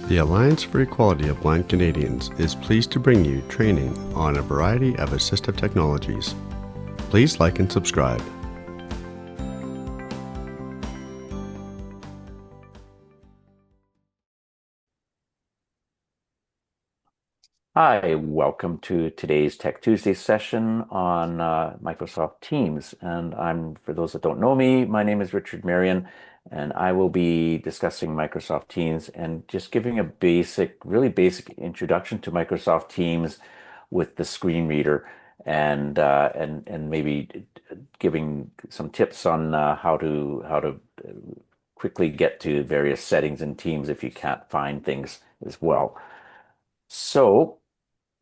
The Alliance for Equality of Blind Canadians is pleased to bring you training on a variety of assistive technologies. Please like and subscribe. Hi, welcome to today's Tech Tuesday session on Microsoft Teams. For those that don't know me, my name is Richard Marion, and I will be discussing Microsoft Teams and just giving a really basic introduction to Microsoft Teams with the screen reader and maybe giving some tips on how to quickly get to various settings in Teams if you can't find things as well. So,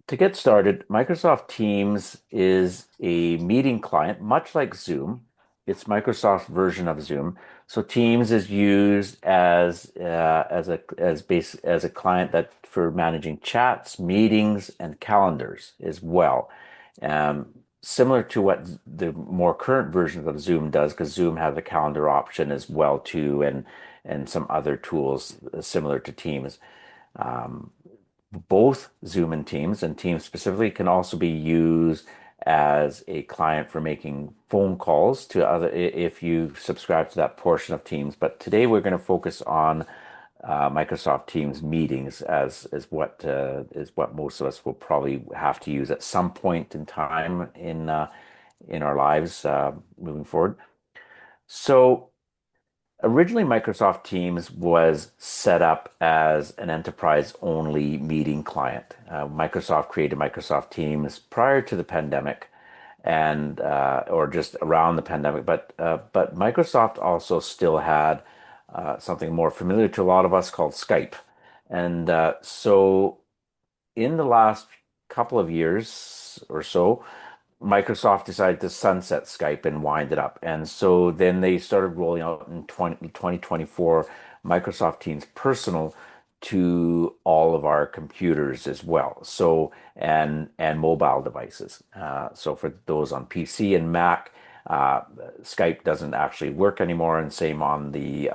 to get started, Microsoft Teams is a meeting client, much like Zoom. It's Microsoft's version of Zoom. So Teams is used as a client that for managing chats, meetings, and calendars as well. Similar to what the more current versions of Zoom does, because Zoom has a calendar option as well too, and some other tools similar to Teams. Um, Both Zoom and Teams specifically can also be used as a client for making phone calls to if you subscribe to that portion of Teams. But today we're going to focus on Microsoft Teams meetings as what most of us will probably have to use at some point in time in our lives moving forward. So originally, Microsoft Teams was set up as an enterprise-only meeting client. Microsoft created Microsoft Teams prior to the pandemic, and or just around the pandemic. But Microsoft also still had something more familiar to a lot of us called Skype, and so in the last couple of years or so, Microsoft decided to sunset Skype and wind it up. And so then they started rolling out in 2024 Microsoft Teams Personal to all of our computers as well. So and mobile devices. So for those on PC and Mac, uh, Skype doesn't actually work anymore, and same on the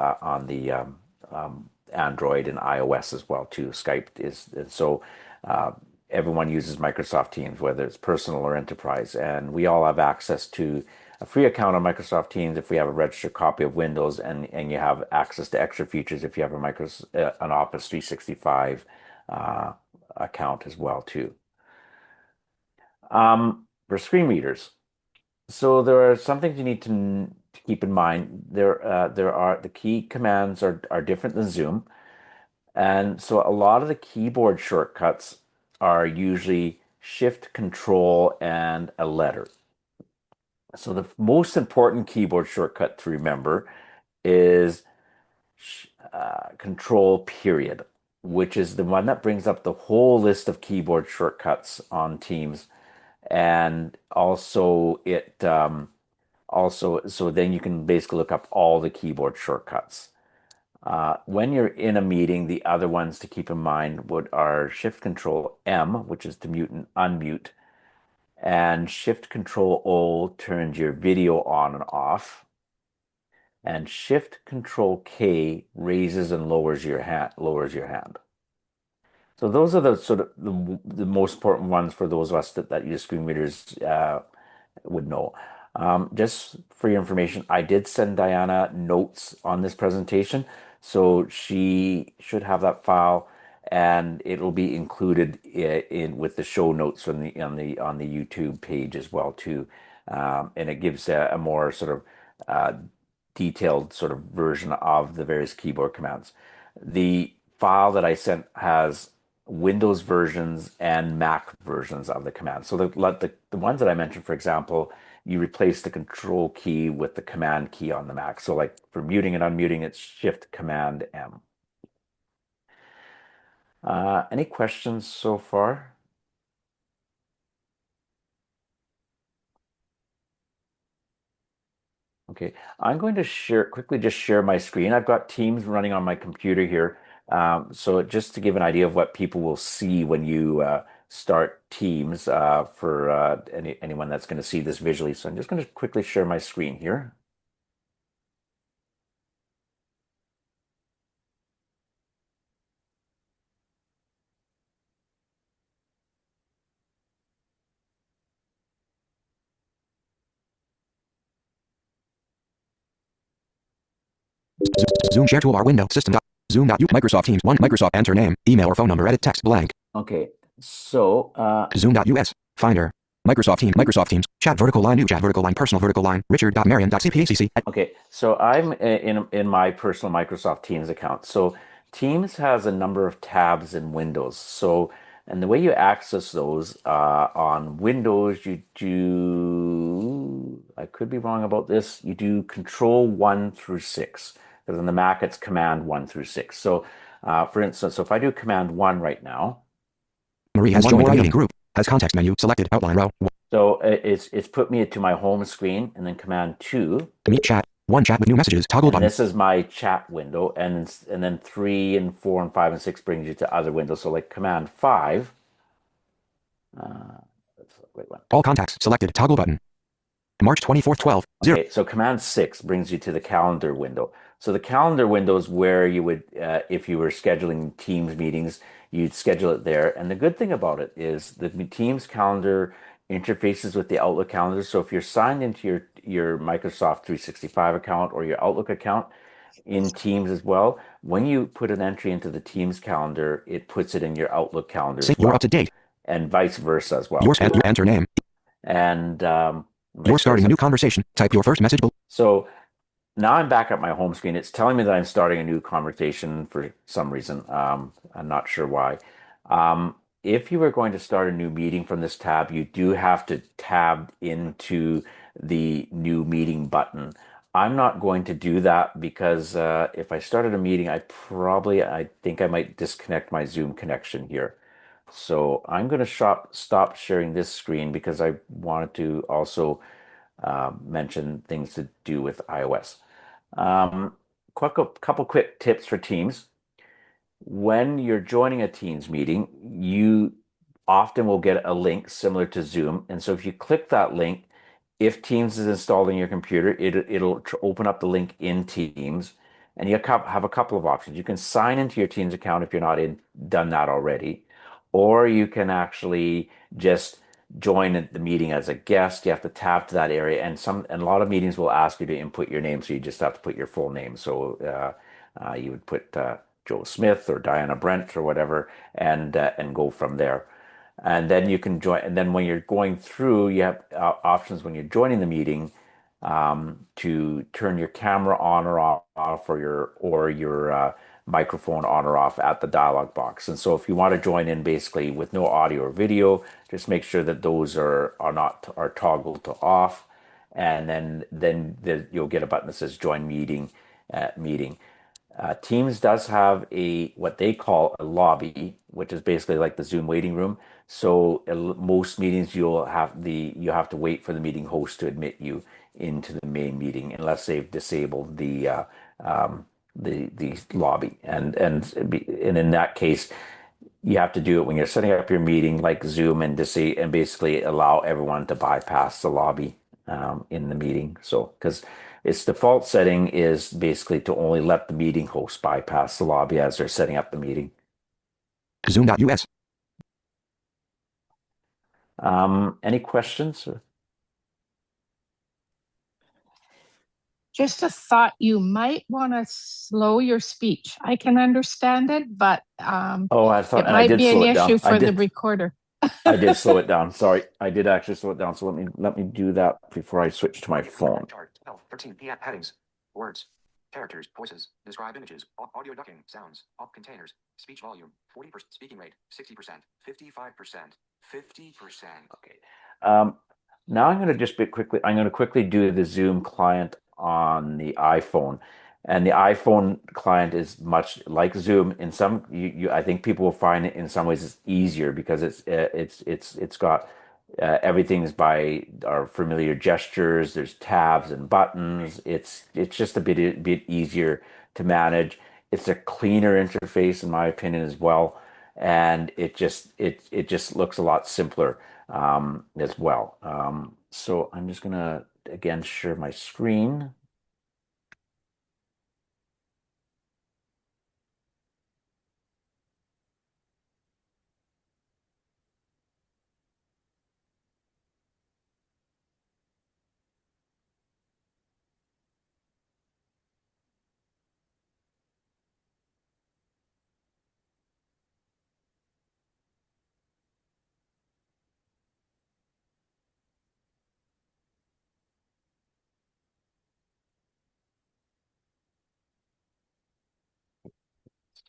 Android and iOS as well too. Skype is so. Uh, Everyone uses Microsoft Teams, whether it's personal or enterprise, and we all have access to a free account on Microsoft Teams if we have a registered copy of Windows, and you have access to extra features if you have an Office 365 uh, account as well too. For screen readers, so there are some things you need to keep in mind. There are the key commands are different than Zoom. And so a lot of the keyboard shortcuts are usually Shift, Control, and a letter. So the most important keyboard shortcut to remember is Control period, which is the one that brings up the whole list of keyboard shortcuts on Teams. And also so then you can basically look up all the keyboard shortcuts. When you're in a meeting, the other ones to keep in mind would are Shift Control M, which is to mute and unmute, and Shift Control O turns your video on and off, and Shift Control K raises and lowers your hand. So those are the sort of the most important ones for those of us that use screen readers would know. Just for your information, I did send Diana notes on this presentation, so she should have that file, and it'll be included in with the show notes on the YouTube page as well too. And it gives a more sort of detailed sort of version of the various keyboard commands. The file that I sent has Windows versions and Mac versions of the command. So the ones that I mentioned, for example, you replace the control key with the command key on the Mac. So like for muting and unmuting, it's Shift Command M. Any questions so far? Okay, I'm going to quickly just share my screen. I've got Teams running on my computer here. So just to give an idea of what people will see when you start Teams for anyone that's going to see this visually. So I'm just going to quickly share my screen here. Zoom share toolbar window. System. Zoom.u. Microsoft Teams. 1. Microsoft. Enter name, email, or phone number. Edit text. Blank. Okay, so Zoom.us. Finder. Microsoft Teams. Microsoft Teams. Chat vertical line. New chat vertical line. Personal vertical line. Richard.Marion.cpacc. okay, so I'm in my personal Microsoft Teams account. So Teams has a number of tabs and windows. So and the way you access those on Windows, you do, I could be wrong about this, you do Control 1 through 6. Because on the Mac, it's Command 1 through 6. So for instance, so if I do Command 1 right now, Marie has joined the meeting group. Has context menu selected. Outline row. so it's put me to my home screen, and then Command 2. Meet chat. 1. Chat with new messages. Toggle And button. this is my chat window, and then 3 and 4 and 5 and 6 brings you to other windows. So like Command 5. Wait, what? All contacts selected. Toggle button. March 24th, 12. 0. Okay, so Command 6 brings you to the calendar window. So the calendar window is where you would, if you were scheduling Teams meetings, you'd schedule it there. And the good thing about it is the Teams calendar interfaces with the Outlook calendar. So if you're signed into your Microsoft 365 account or your Outlook account in Teams as well, when you put an entry into the Teams calendar, it puts it in your Outlook calendar as You're well, up to date. and vice versa as well. Your enter name. And You're starting a new conversation. Type your first message. So now I'm back at my home screen. It's telling me that I'm starting a new conversation for some reason. I'm not sure why. If you were going to start a new meeting from this tab, you do have to tab into the new meeting button. I'm not going to do that because if I started a meeting, I think I might disconnect my Zoom connection here. So I'm going to stop sharing this screen because I wanted to also mention things to do with iOS. Couple quick tips for Teams. When you're joining a Teams meeting, you often will get a link similar to Zoom. And so if you click that link, if Teams is installed in your computer, it'll open up the link in Teams. And you have a couple of options. You can sign into your Teams account if you're not done that already, or you can actually just join the meeting as a guest. You have to tap to that area, and a lot of meetings will ask you to input your name, so you just have to put your full name. So you would put Joe Smith or Diana Brent or whatever, and go from there. And then you can join. And then when you're going through, you have options when you're joining the meeting to turn your camera on or off, or your microphone on or off at the dialog box. And so if you want to join in basically with no audio or video, just make sure that those are toggled to off, and then you'll get a button that says join meeting. Teams does have what they call a lobby, which is basically like the Zoom waiting room. So most meetings you have to wait for the meeting host to admit you into the main meeting unless they've disabled the lobby. And in that case, you have to do it when you're setting up your meeting, like Zoom, and basically allow everyone to bypass the lobby in the meeting. So because its default setting is basically to only let the meeting host bypass the lobby as they're setting up the meeting. Zoom.us. Any questions? Just a thought, you might want to slow your speech. I can understand it, but Oh, I thought, it and I might did be an slow it down. issue for the recorder. I did slow it down. Sorry, I did actually slow it down. So let me do that before I switch to my phone. 13 p.m. Headings. Words. Characters. Voices. Describe images. Audio ducking. Sounds. Off containers. Speech volume. 40%. Speaking rate. 60%. 55%. 50%. Okay. Now I'm going to I'm going to quickly do the Zoom client on the iPhone. And the iPhone client is much like Zoom. In some, I think people will find it in some ways it's easier because it's got everything's by our familiar gestures. There's tabs and buttons. It's just a bit easier to manage. It's a cleaner interface in my opinion as well, and it just looks a lot simpler as well. So I'm just gonna again share my screen.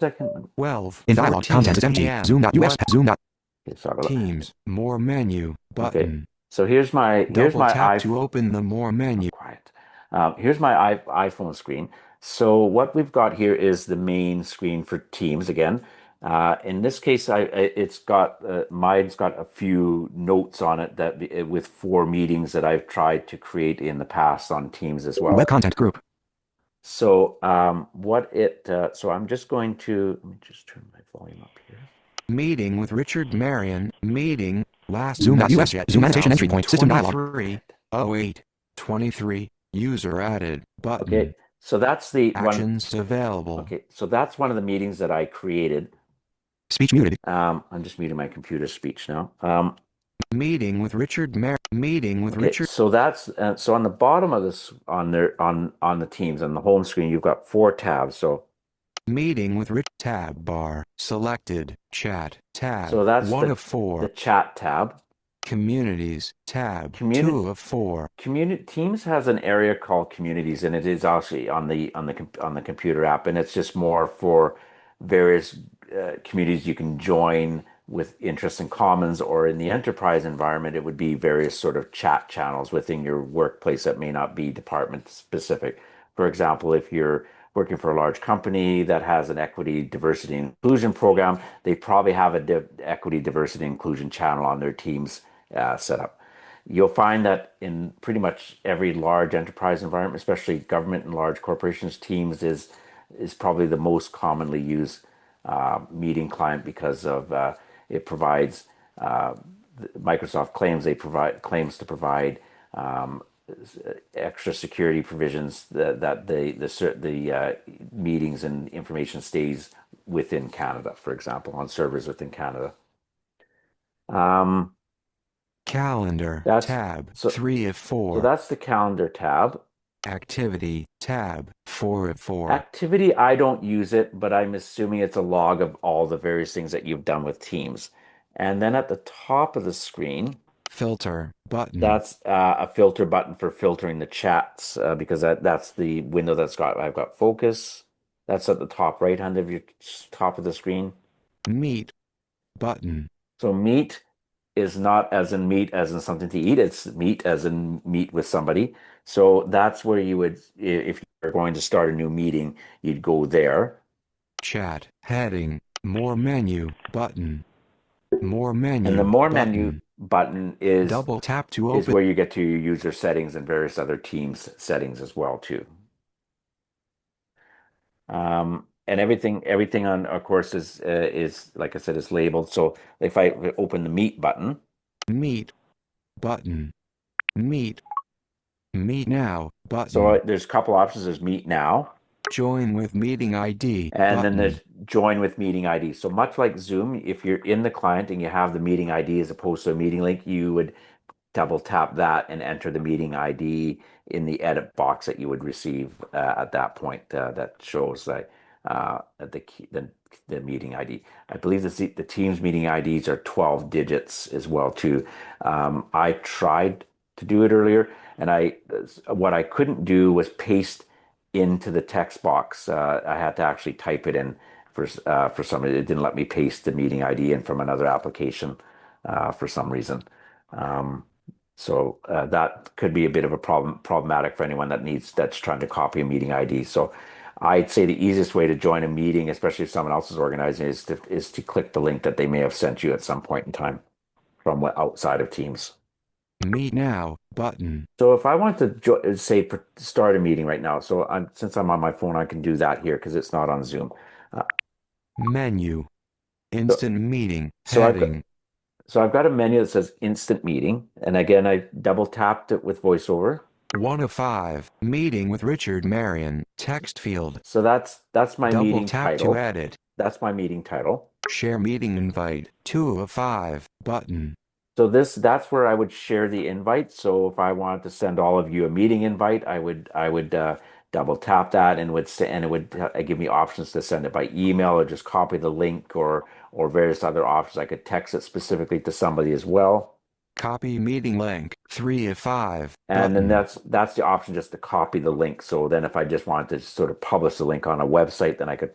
Second. 12. In dialog, content is empty. Zoom.us. Zoom. Okay, sorry about that. Teams. More menu. Okay. Button. So here's my Double tap to open the more menu. Quiet. Here's my iPhone screen. So what we've got here is the main screen for Teams again. In this case, it's got mine's got a few notes on it that with 4 meetings that I've tried to create in the past on Teams as well. Web content group. So so I'm just going to let me just turn my volume up here. Meeting with Richard Marion. Meeting. Last Zoom.us. Zoom annotation entry point. System dialog. 08. 23. User added. Button. Okay. So that's the Actions available. Okay. So that's one of the meetings that I created. Speech muted. I'm just muting my computer speech now. Meeting with Richard Meeting with Okay, Richard. so that's so on the bottom of this on the Teams on the home screen you've got 4 tabs. So Meeting with Rich. Tab bar. Selected. Chat. Tab. So that's 1 the, of 4. The chat tab. Communities. Tab. 2 of 4. Teams has an area called Communities, and it is actually on the computer app, and it's just more for various communities you can join with interests in commons, or in the enterprise environment, it would be various sort of chat channels within your workplace that may not be department specific. For example, if you're working for a large company that has an equity, diversity, and inclusion program, they probably have a equity, diversity, and inclusion channel on their Teams set up. You'll find that in pretty much every large enterprise environment, especially government and large corporations, Teams is probably the most commonly used meeting client because of it provides Microsoft claims to provide extra security provisions that the meetings and information stays within Canada, for example, on servers within Canada. Calendar tab 3 of 4. So that's the calendar tab. Activity tab 4 of 4. Activity, I don't use it, but I'm assuming it's a log of all the various things that you've done with Teams. And then at the top of the screen, filter button. That's a filter button for filtering the chats because that's the window I've got focus. That's at the top right hand of your top of the screen. Meet button. So meet is not as in meet as in something to eat. It's meet as in meet with somebody. So that's where you would, if you're going to start a new meeting, you'd go there. Chat heading more menu button. More menu. And the more button. menu button is double tap to open. Is where you get to your user settings and various other Teams settings as well too. And everything on, of course, is like I said, is labeled. So if I open the Meet button, Meet button, Meet now button. So there's a couple options. There's Meet Now, Join with Meeting ID, and button. then there's Join with Meeting ID. So much like Zoom, if you're in the client and you have the meeting ID as opposed to a meeting link, you would double tap that and enter the meeting ID in the edit box that you would receive at that point that shows the meeting ID. I believe the Teams meeting IDs are 12 digits as well too. I tried to do it earlier, and what I couldn't do was paste into the text box. I had to actually type it in for some reason. It didn't let me paste the meeting ID in from another application for some reason. So that could be a bit of a problematic for anyone that's trying to copy a meeting ID. So I'd say the easiest way to join a meeting, especially if someone else is organizing, is to click the link that they may have sent you at some point in time from outside of Teams. Meet Now button. So if I want to start a meeting right now, so since I'm on my phone, I can do that here because it's not on Zoom. Menu, instant meeting, heading. So I've got a menu that says instant meeting. And again, I double tapped it with VoiceOver. 1 of 5, meeting with Richard Marion, text field. So that's my meeting title. Double tap to edit. That's my meeting title. Share meeting invite, 2 of 5, button. So that's where I would share the invite. So if I wanted to send all of you a meeting invite, I would double tap that and it would give me options to send it by email or just copy the link or various other options. I could text it specifically to somebody as well. Copy meeting link, 3 of 5. And then that's the option, just to copy the link. So then if I just wanted to sort of publish the link on a website, then I could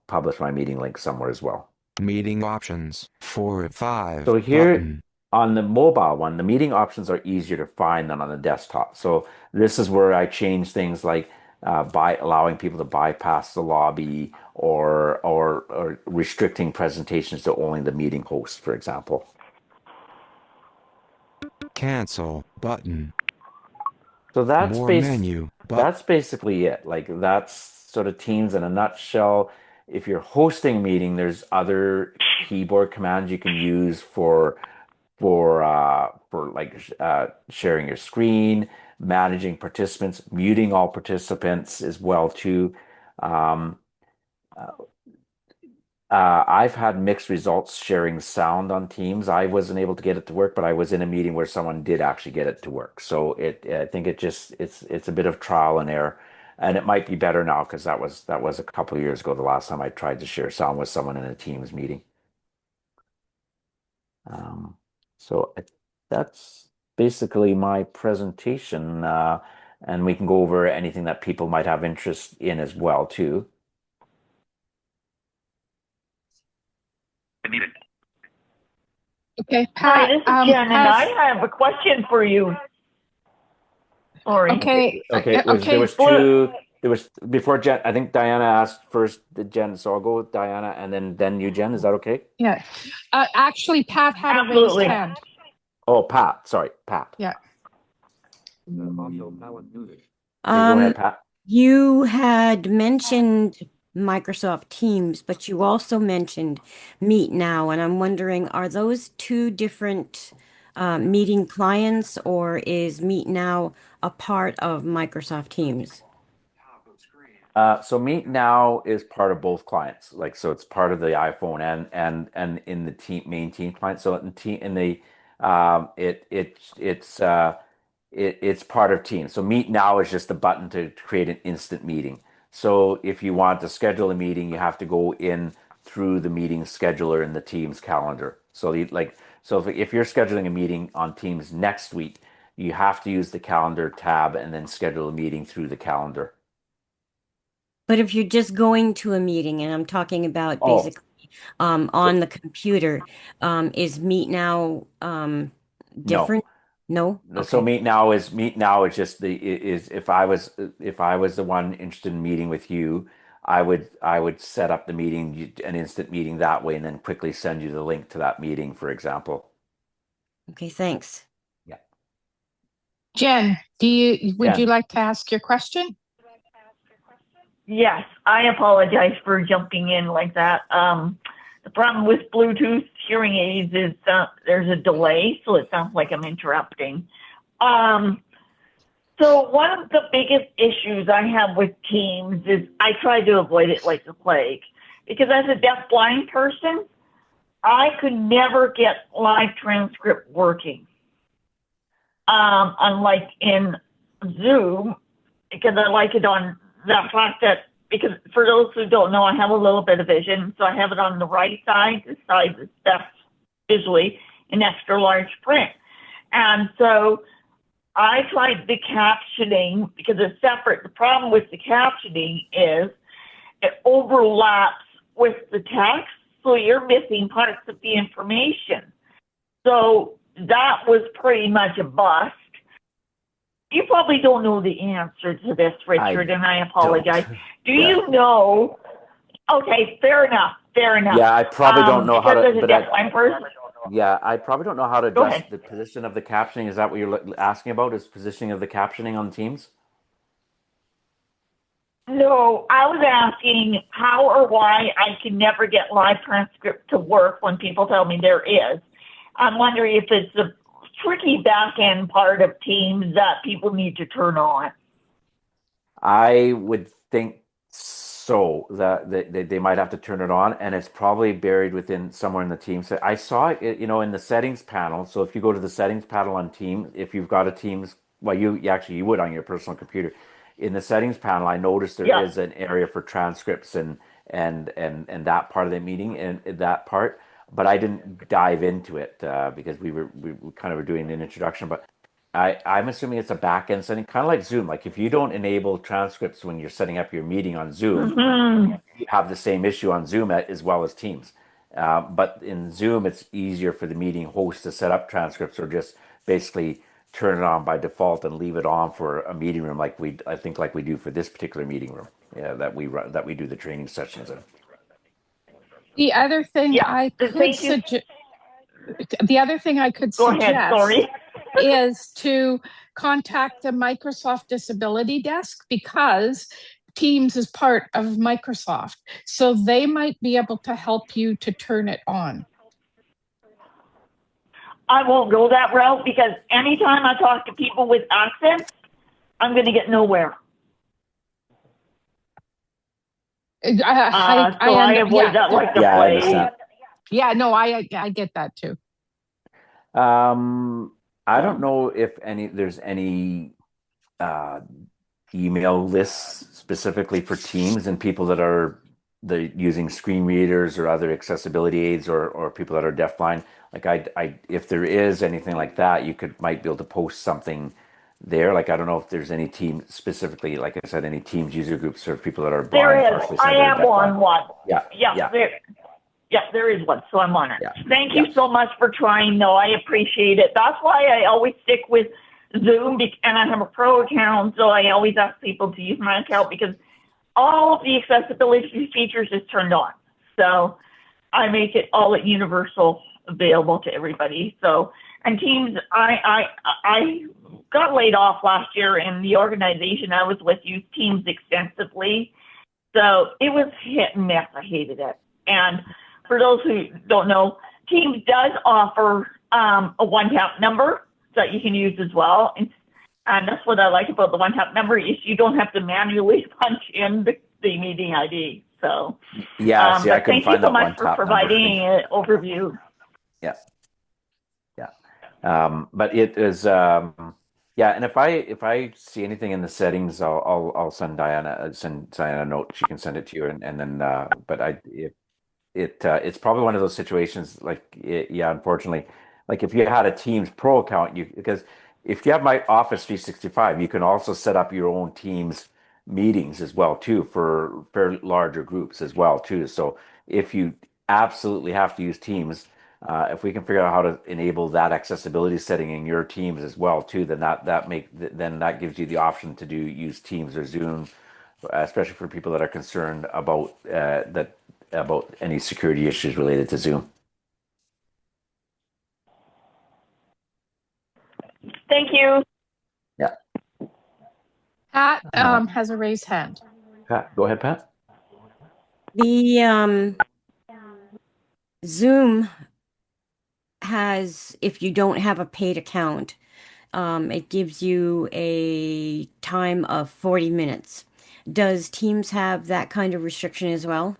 publish my meeting link somewhere as well. Meeting options 4 of 5 So here button. on the mobile one, the meeting options are easier to find than on the desktop. So this is where I change things like by allowing people to bypass the lobby or restricting presentations to only the meeting host, for example. Cancel button. So More menu that's basically it. Like that's sort of Teams in a nutshell. If you're hosting a meeting, there's other keyboard commands you can use for like sharing your screen, managing participants, muting all participants as well too. Um, I've had mixed results sharing sound on Teams. I wasn't able to get it to work, but I was in a meeting where someone did actually get it to work. So I think it's a bit of trial and error, and it might be better now because that was a couple of years ago, the last time I tried to share sound with someone in a Teams meeting. Um, so that's basically my presentation, and we can go over anything that people might have interest in as well too. Okay, Hi, Pat. this is Jen, and As, I have a question for you. Sorry. okay, Okay, there okay. was two. There was before Jen. I think Diana asked first, the Jen. So I'll go with Diana, and then you, Jen. Is that okay? Yeah. Actually, Pat had a raised Absolutely. hand. Oh, Pat. Sorry, Pat. Yeah. Okay, go ahead, Pat. You had mentioned Microsoft Teams, but you also mentioned Meet Now, and I'm wondering, are those two different meeting clients, or is Meet Now a part of Microsoft Teams? So Meet Now is part of both clients. Like, so it's part of the iPhone and in the main team client. So in the it's part of Teams. So Meet Now is just a button to create an instant meeting. So if you want to schedule a meeting, you have to go in through the meeting scheduler in the Teams calendar. So if you're scheduling a meeting on Teams next week, you have to use the calendar tab and then schedule a meeting through the calendar. But if you're just going to a meeting, and I'm talking about Oh, basically on the computer, is Meet Now no. different? No? So Okay. Meet Now is just is if I was the one interested in meeting with you, I would set up the meeting, an instant meeting that way, and then quickly send you the link to that meeting, for example. Okay, thanks. Yeah. Jen, would you Jen. like to ask your question? Yes, I apologize for jumping in like that. The problem with Bluetooth hearing aids is there's a delay, so it sounds like I'm interrupting. So one of the biggest issues I have with Teams is I try to avoid it like the plague. Because as a deaf-blind person, I could never get live transcript working. Unlike in Zoom, because I like it on the fact that, because for those who don't know, I have a little bit of vision, so I have it on the right side, the side that's visually in extra large print. And so I tried the captioning because it's separate. The problem with the captioning is it overlaps with the text, so you're missing parts of the information. So that was pretty much a bust. You probably don't know the answer to this, Richard, and I apologize. Do Yeah. you know? Okay, fair enough. Yeah, I probably don't know how because to, as a but deaf-blind person, yeah, I probably don't know how to go address ahead. the position of the captioning. Is that what you're asking about? Is positioning of the captioning on Teams? No, I was asking how or why I can never get live transcript to work when people tell me there is. I'm wondering if it's a tricky back end part of Teams that people need to turn on. I would think so that they might have to turn it on, and it's probably buried within somewhere in the Teams. So I saw it, in the settings panel. So if you go to the settings panel on Teams, if you've got a Teams, well, you would on your personal computer. In the settings panel, I noticed there is an area for transcripts and that part of the meeting and that part, but I didn't dive into it because we kind of were doing an introduction. But I'm assuming it's a back end setting, kind of like Zoom. Like if you don't enable transcripts when you're setting up your meeting on Zoom, Hmm. you have the same issue on Zoom as well as Teams. But in Zoom, it's easier for the meeting host to set up transcripts or just basically turn it on by default and leave it on for a meeting room, like I think like we do for this particular meeting room, yeah, that we run, that we do the training sessions in. The other thing Yeah. I could Thank you. suggest, the other thing I could Go ahead. suggest Sorry. is to contact the Microsoft Disability Desk, because Teams is part of Microsoft. So they might be able to help you to turn it on. I won't go that route because anytime I talk to people with accents, I'm going to get nowhere. So I avoid that like the Yeah, I plague. understand. Yeah, no, I get that too. I don't know if there's any email lists specifically for Teams and people that are using screen readers or other accessibility aids, or people that are deafblind. Like if there is anything like that, you might be able to post something there. Like I don't know if there's any team specifically, like I said, any Teams user groups or people that are blind, There is. partially I sighted, or am deafblind. on one. Yeah, Yeah. There is one, so I'm on it. Yeah. Thank you so much for trying, though. I appreciate it. That's why I always stick with Zoom, and I have a pro account, so I always ask people to use my account because all of the accessibility features is turned on. So I make it all universal available to everybody. So, and Teams, I got laid off last year, and the organization I was with used Teams extensively. So it was hit and miss. I hated it. And for those who don't know, Teams does offer a one-tap number that you can use as well. And that's what I like about the one-tap number is you don't have to manually punch in the meeting ID. So yeah. See, I couldn't find that one-tap number. Thank you so much for providing an overview. Yeah. But it is, yeah. And if I see anything in the settings, I'll send Diana a note. She can send it to you, and then. But it's probably one of those situations yeah, unfortunately, like if you had a Teams Pro account, because if you have my Office 365, you can also set up your own Teams meetings as well too for fairly larger groups as well too. So if you absolutely have to use Teams, if we can figure out how to enable that accessibility setting in your Teams as well too, then that gives you the option to use Teams or Zoom, especially for people that are concerned about about any security issues related to Zoom. Thank you. Yeah. Pat has a raised hand. Pat, go ahead, Pat. The Zoom has, if you don't have a paid account, it gives you a time of 40 minutes. Does Teams have that kind of restriction as well?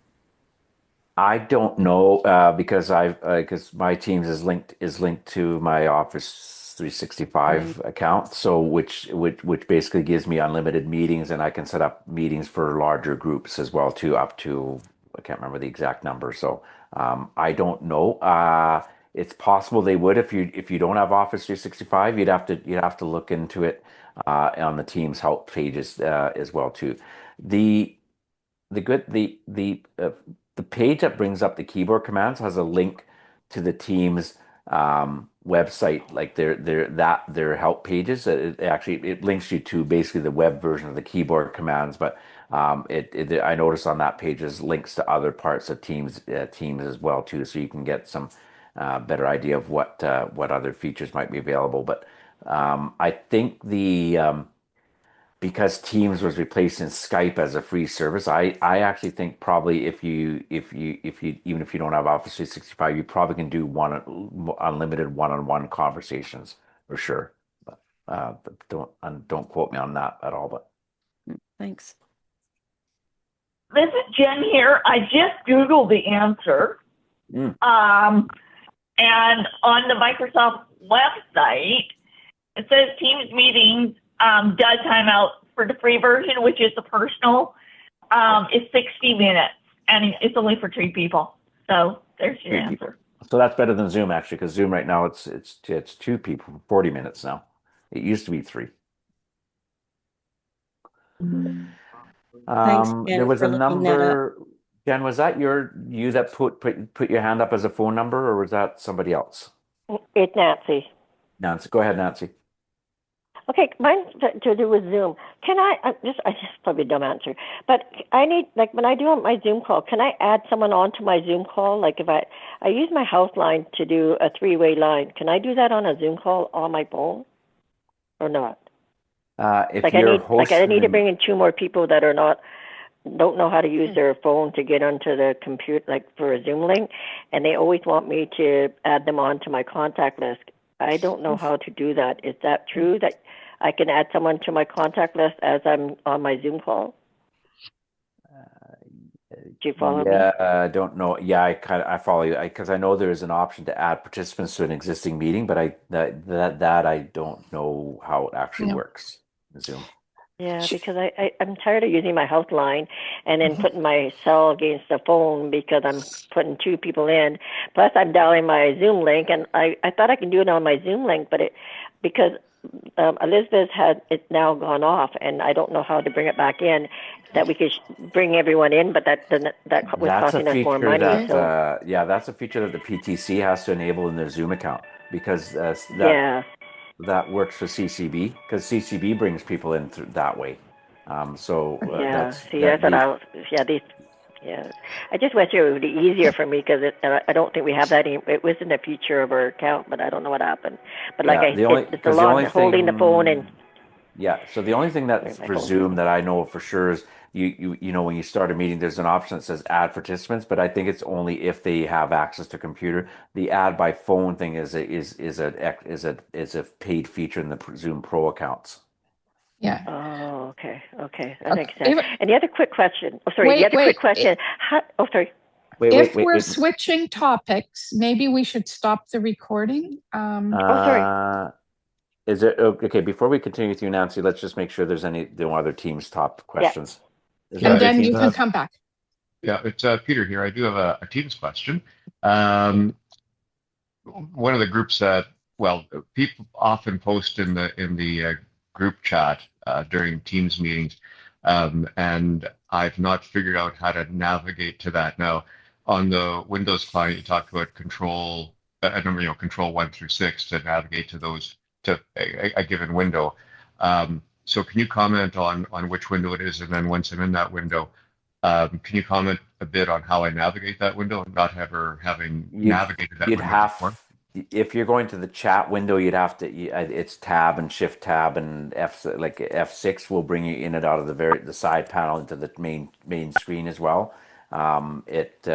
I don't know because because my Teams is linked to my Office 365 account, so which basically gives me unlimited meetings, and I can set up meetings for larger groups as well too, up to I can't remember the exact number. So I don't know. It's possible they would if you don't have Office 365, you'd have to look into it on the Teams help pages as well too. The the good the page that brings up the keyboard commands has a link to the Teams website, like their help pages. It links you to basically the web version of the keyboard commands, but I noticed on that page is links to other parts of Teams as well too, so you can get some better idea of what other features might be available. But I think because Teams was replacing Skype as a free service, I actually think probably if you even if you don't have Office 365, you probably can do unlimited one-on-one conversations for sure. But don't quote me on that at all. But Thanks. This is Jen here. I just Googled the answer. And on the Microsoft website, it says Teams meetings does time out for the free version, which is the personal, is 60 minutes, and it's only for 3 people. So there's your answer. So that's better than Zoom actually, because Zoom right now it's 2 people, 40 minutes now. It used to be 3. Thanks, There Jen, was for a looking that up. number. Jen, was that you that put your hand up as a phone number, or was that somebody else? It's Nancy. Nancy, go ahead, Nancy. Okay, mine's to do with Zoom. Can I just probably a dumb answer, but I need, like, when I do my Zoom call, can I add someone onto my Zoom call? Like, if I use my house line to do a 3-way line, can I do that on a Zoom call on my phone or not? If Like, you're I need to hosting, bring in 2 more people that don't know how to use their phone to get onto the computer, like for a Zoom link, and they always want me to add them onto my contact list. I don't know how to do that. Is that true that I can add someone to my contact list as I'm on my Zoom call? Do you follow me? yeah, I don't know. Yeah, I follow you because I know there is an option to add participants to an existing meeting, but that I don't know how it actually No. works in Zoom. Yeah, because I'm tired of using my house line and then putting my cell against the phone because I'm putting 2 people in. Plus, I'm dialing my Zoom link, and I thought I could do it on my Zoom link, but because Elizabeth had it now gone off, and I don't know how to bring it back in. That we could bring everyone in, but that was That's a costing us more feature money. that So yeah, that's a feature that the PTC has to enable in their Zoom account because yeah, that works for CCB because CCB brings people in that way. So yeah. that's See, that that's what the these. Yeah, I just wish it would be easier for me because I don't think we have that. It was in the feature of our account, but I don't know what happened. But like yeah the only it's a because the lot only holding the phone and thing yeah, so the only thing where's that's my for phone? Zoom that I know for sure is you know when you start a meeting, there's an option that says add participants, but I think it's only if they have access to computer. The add by phone thing is a paid feature in the Zoom Pro accounts. Yeah. Oh, okay, that Okay. makes sense. And the other quick question. Oh, sorry. The Wait, other quick question. Sorry. Wait, if wait, we're wait. switching topics, maybe we should stop the recording. Oh, sorry. Is it okay? Before we continue with you, Nancy, let's just make sure there's no other teams top Yeah. questions. Is there And other then you teams? can come back. Yeah, it's Peter here. I do have a Teams question. Um, One of the groups that, well, people often post in the group chat during Teams meetings, and I've not figured out how to navigate to that. Now, on the Windows client, you talked about control, a number, control 1 through 6 to navigate to those to a given window. So can you comment on which window it is, and then once I'm in that window, can you comment a bit on how I navigate that window, not ever having navigated that You'd window before? have, if you're going to the chat window, you'd have to, it's tab and shift tab and F6 will bring you in and out of the side panel into the main screen as well. That's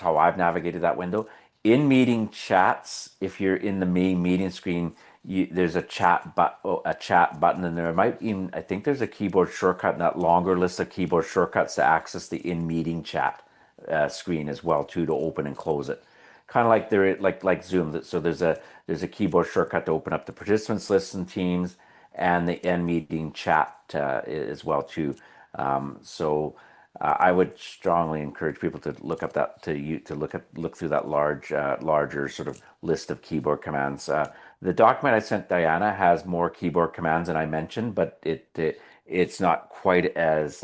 how I've navigated that window. In meeting chats, if you're in the main meeting screen, there's a chat button, and there might even, I think there's a keyboard shortcut in that longer list of keyboard shortcuts to access the in meeting chat screen as well too, to open and close it, kind of like like Zoom. So there's a keyboard shortcut to open up the participants list and teams and the end meeting chat as well too. I would strongly encourage people to look up that to look through that larger sort of list of keyboard commands. The document I sent Diana has more keyboard commands than I mentioned, but it's not quite as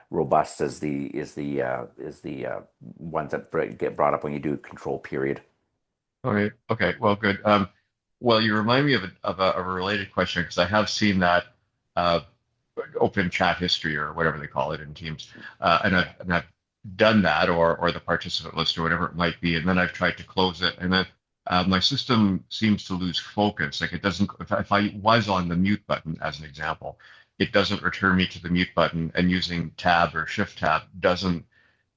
robust as the ones that get brought up when you do control period. All right. Okay. Well, good. Well, you remind me of a related question because I have seen that uh, open chat history or whatever they call it in Teams, and I've done that or the participant list or whatever it might be, and then I've tried to close it, and then my system seems to lose focus. Like it doesn't. If I was on the mute button as an example, it doesn't return me to the mute button, and using tab or shift tab doesn't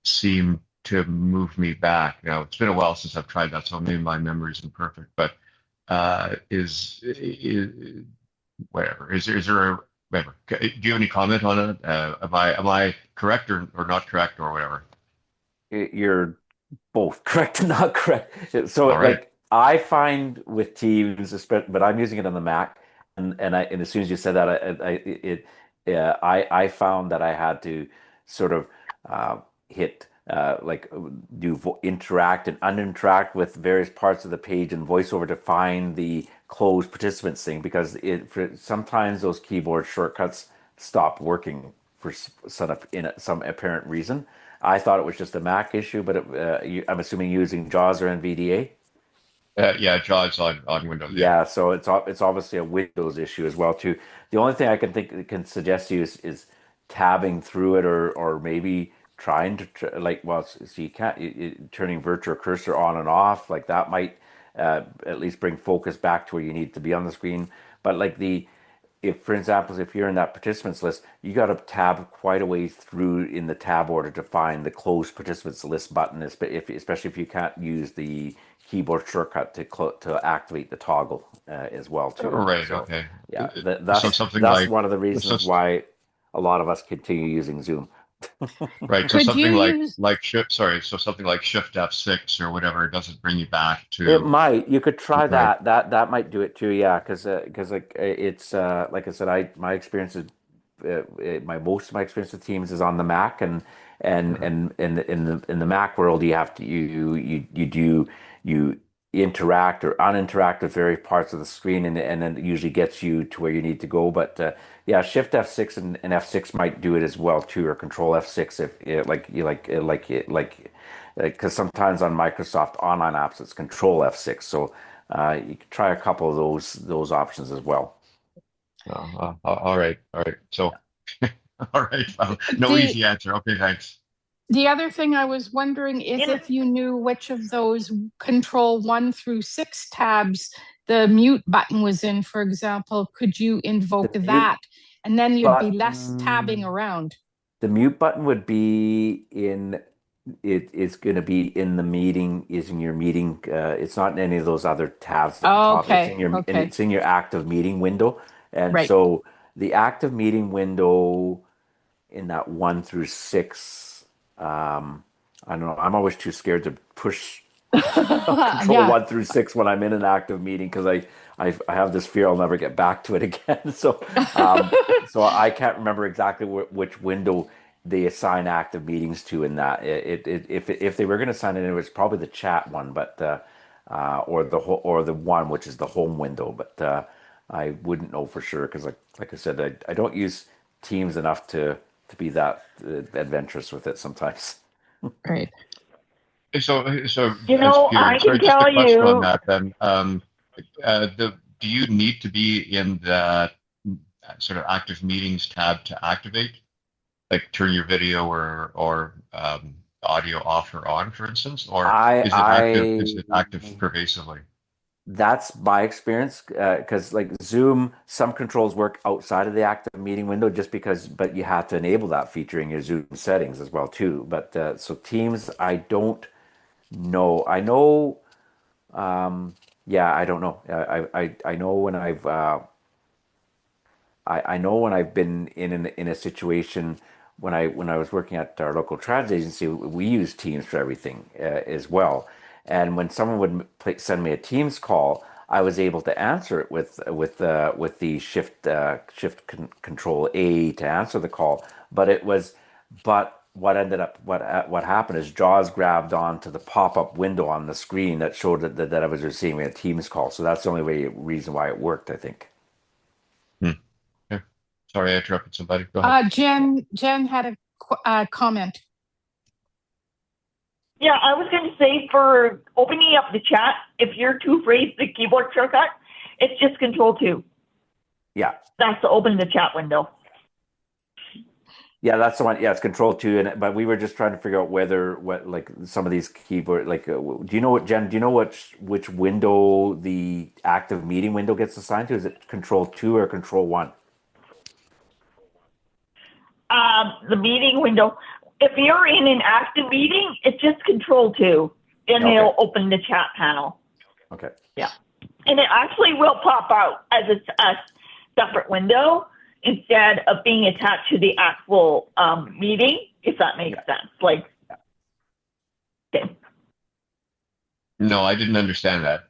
seem to move me back. Now, it's been a while since I've tried that, so maybe my memory isn't perfect, but is whatever. Is there a whatever? Do you have any comment on it? Am I correct or not correct or whatever? You're both correct and not correct. So All right. like I find with Teams, but I'm using it on the Mac, and as soon as you said that, I found that I had to sort of hit like interact and uninteract with various parts of the page and voiceover to find the closed participants thing because sometimes those keyboard shortcuts stop working for some apparent reason. I thought it was just a Mac issue, but I'm assuming using JAWS or NVDA. Yeah, JAWS on Windows. Yeah. Yeah, so it's obviously a Windows issue as well too. The only thing I can think can suggest to you is tabbing through it or maybe trying to so you can't turning virtual cursor on and off like that might at least bring focus back to where you need to be on the screen. But like if for example if you're in that participants list, you got to tab quite a way through in the tab order to find the closed participants list button, especially if you can't use the keyboard shortcut to activate the toggle as well too. Right. So Okay. yeah, So something that's like one of the reasons why a lot of us continue using Zoom. right. So Could something you like use, so something like Shift F6 or whatever doesn't bring you back It to might. You could try right. that. That might do it too. Yeah, because like it's like I said, my experience is my most of my experience with Teams is on the Mac and in the Mac world you have to you interact or uninteract with various parts of the screen and then it usually gets you to where you need to go. But yeah, Shift F6 and F6 might do it as well too, or Control F6 if like you like because sometimes on Microsoft online apps it's Control F6. So you can try a couple of those options as well. All right. All right. So, all right. No the easy answer. Okay, thanks. the other thing I was wondering is if you knew which of those control 1 through 6 tabs the mute button was in, for example, could you invoke The mute that? And then you'd be less tabbing button, around. the mute button would be in it's going to be in the meeting, is in your meeting. It's not in any of those other tabs at the Oh, top. okay. And Okay. it's in your active meeting window. And Right. so the active meeting window in that 1 through 6, I don't know. I'm always too scared to push control Yeah. 1 through 6 when I'm in an active meeting because I have this fear I'll never get back to it again. So I can't remember exactly which window they assign active meetings to in that. If they were going to assign it, it was probably the chat one, but or the one which is the home window. But I wouldn't know for sure because like I said, I don't use Teams enough to be that adventurous with it sometimes. Right. So You as know, Peter, I can sorry, just a tell question on you, that then. Do you need to be in that sort of active meetings tab to activate? Like turn your video or audio off or on, for instance, or I is it active? Is it I active pervasively? That's my experience because like Zoom, some controls work outside of the active meeting window just because, but you have to enable that feature in your Zoom settings as well too. But so Teams, I don't know. I know, yeah, I don't know. I know when I know when I've been in a situation when I was working at our local transit agency, we use Teams for everything as well. And when someone would send me a Teams call, I was able to answer it with the Control A to answer the call. But what happened is JAWS grabbed onto the pop-up window on the screen that showed that I was receiving a Teams call. So that's the only reason why it worked, I think. Hmm. Okay. Sorry, I interrupted somebody. Go ahead. Jen had a comment. yeah, I was going to say for opening up the chat, if you're too afraid the keyboard shortcut, it's just Control 2. Yeah. That's to open the chat window. Yeah, that's the one. Yeah, it's Control 2, but we were just trying to figure out what like some of these keyboard do you know what Jen? Do you know which window the active meeting window gets assigned to? Is it Control 2 or Control 1? The meeting window. If you're in an active meeting, it's just Control 2, and Okay. it'll open the chat panel. Okay. Yeah, and it actually will pop out as a separate window instead of being attached to the actual meeting, if that makes sense. Like, okay. No, I didn't understand that.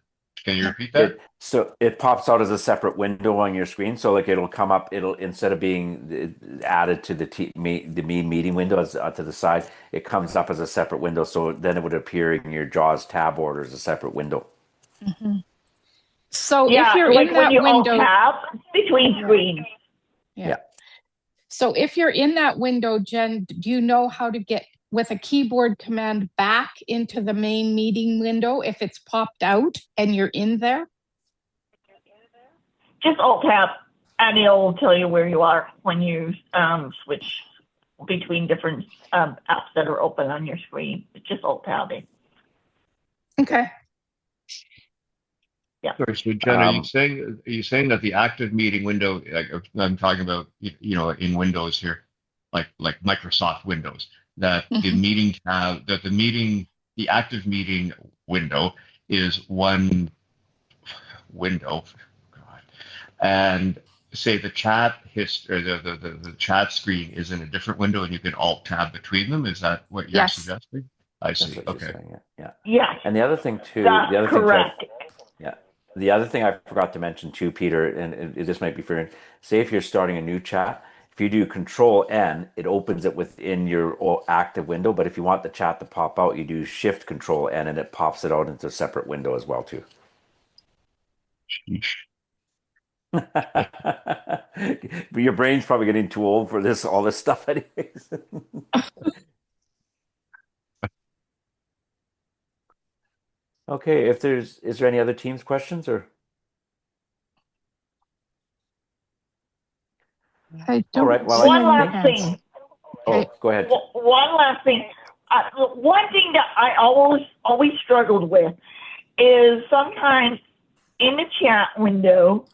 Can you repeat that? So it pops out as a separate window on your screen. So like it'll come up. It'll instead of being added to the main meeting window to the side, it comes up as a separate window. So then it would appear in your JAWS tab order as a separate window. Mm-hmm. So Yeah, if you're like in when that you all window, tab between screens. yeah. So if you're in that window, Jen, do you know how to get with a keyboard command back into the main meeting window if it's popped out and you're in there? Just alt tab, and it'll tell you where you are when you switch between different apps that are open on your screen. It's just alt tabbing. Okay. Sorry, so Jen, are you saying that the active meeting window, like I'm talking about, in Windows here, like Microsoft Windows, that the meeting tab, the active meeting window is one window, God, and say the chat history, the chat screen is in a different window, and you can alt tab between them? Is that what you're suggesting? I see. That's what Okay. she's saying, yeah. Yes. And the other thing too, That's the other correct. thing too, yeah. The other thing I forgot to mention too, Peter, and this might be for, say if you're starting a new chat, if you do Control N, it opens it within your active window. But if you want the chat to pop out, you do Shift Control N, and it pops it out into a separate window as well too. But your brain's probably getting too old for all this stuff anyways. Okay, is there any other Teams questions or? I don't All right, well, see One any last hands. thing. Oh, go ahead. One last thing. One thing that I always struggled with is sometimes in the chat window,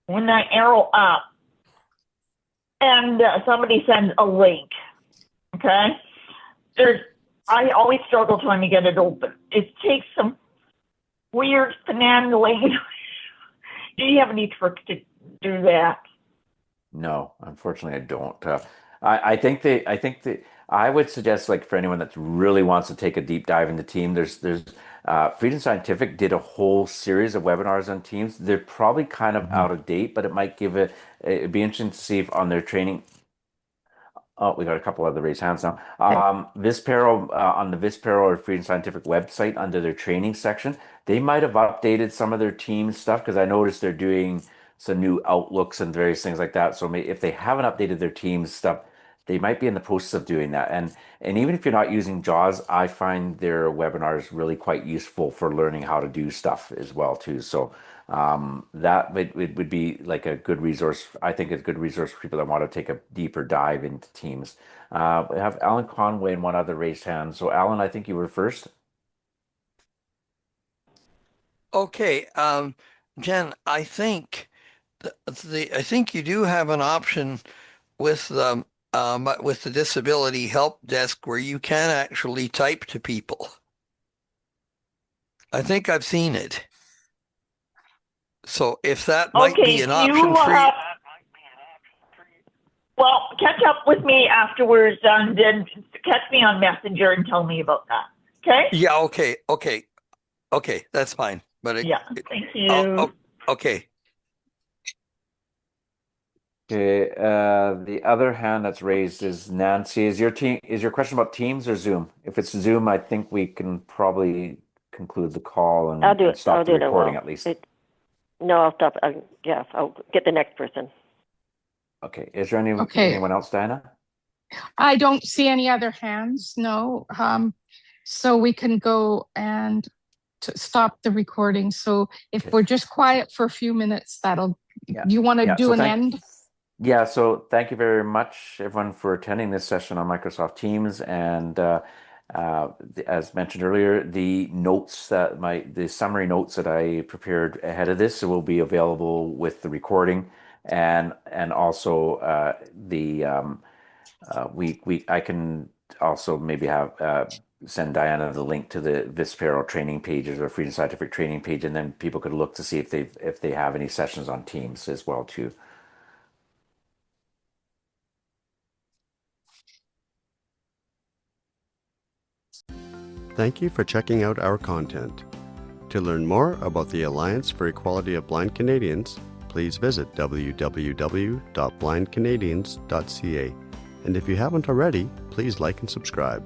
when I arrow up and somebody sends a link, okay? I always struggle trying to get it open. It takes some weird finagling. Do you have any tricks to do that? No, unfortunately, I don't. I think that I would suggest, like, for anyone that really wants to take a deep dive into Teams, there's Freedom Scientific did a whole series of webinars on Teams. They're probably kind of out of date, but it might it'd be interesting to see if on their training. Oh, we got a couple other raised hands now. Vispero, on the Vispero or Freedom Scientific website under their training section, they might have updated some of their Teams stuff because I noticed they're doing some new outlooks and various things like that. So if they haven't updated their Teams stuff, they might be in the process of doing that. And even if you're not using JAWS, I find their webinars really quite useful for learning how to do stuff as well too. So that would be like a good resource. I think it's a good resource for people that want to take a deeper dive into Teams. We have Alan Conway and one other raised hand. So Alan, I think you were first. Okay, Jen, I think I think you do have an option with the disability help desk where you can actually type to people. I think I've seen it. So if that might be an option for you. Well, catch up with me afterwards and then catch me on Messenger and tell me about that. Okay? Yeah, okay, that's fine. But thank you. Okay. Okay, the other hand that's raised is Nancy. Is your question about Teams or Zoom? If it's Zoom, I think we can probably conclude the call and stop the recording at least. No, I'll stop. I'll get the next person. Okay. Is there anyone else, Diana? I don't see any other hands. No. So we can go and stop the recording. So if we're just quiet for a few minutes, you want to do an end? Yeah, so thank you very much, everyone, for attending this session on Microsoft Teams. And as mentioned earlier, the summary notes that I prepared ahead of this will be available with the recording, and also I can also maybe send Diana the link to the Vispero training pages or Freedom Scientific training page, and then people could look to see if they have any sessions on Teams as well too. Thank you for checking out our content. To learn more about the Alliance for Equality of Blind Canadians, please visit www.blindcanadians.ca. And if you haven't already, please like and subscribe.